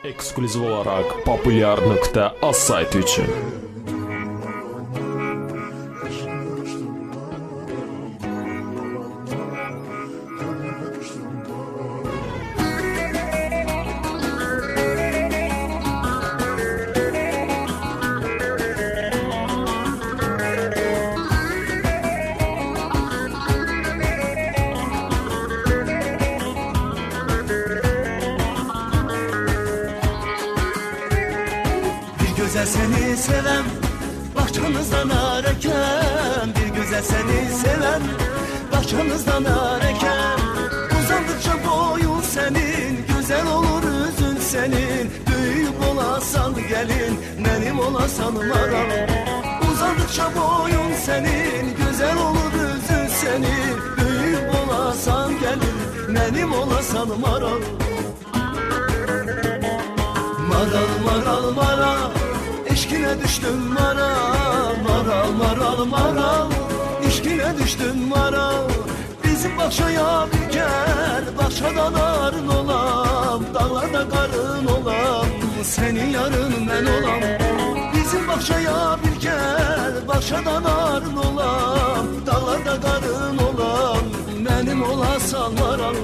Eksklüziv olarak Popular.az saytı için. Güzel seni seven, bahçemizden areken. Bir güzel seni seven, bahçemizden areken. Uzandıkça boyun senin, güzel olur üzün senin. Büyük olasan gelin, benim olasan maral. Uzandıkça boyun senin, güzel olur üzün senin. Büyük olasan gelin, benim olasan maral. Maral maral maral, İşkine düştüm maral, maral maral maral, İşkine düştüm maral. Bizim bahçaya bir gel, bahçadan arın olam, dağlarda karın olam, senin yarın ben olam. Bizim bahçaya bir gel, bahçadan arın olam, dağlarda karın olam, benim olasan maral.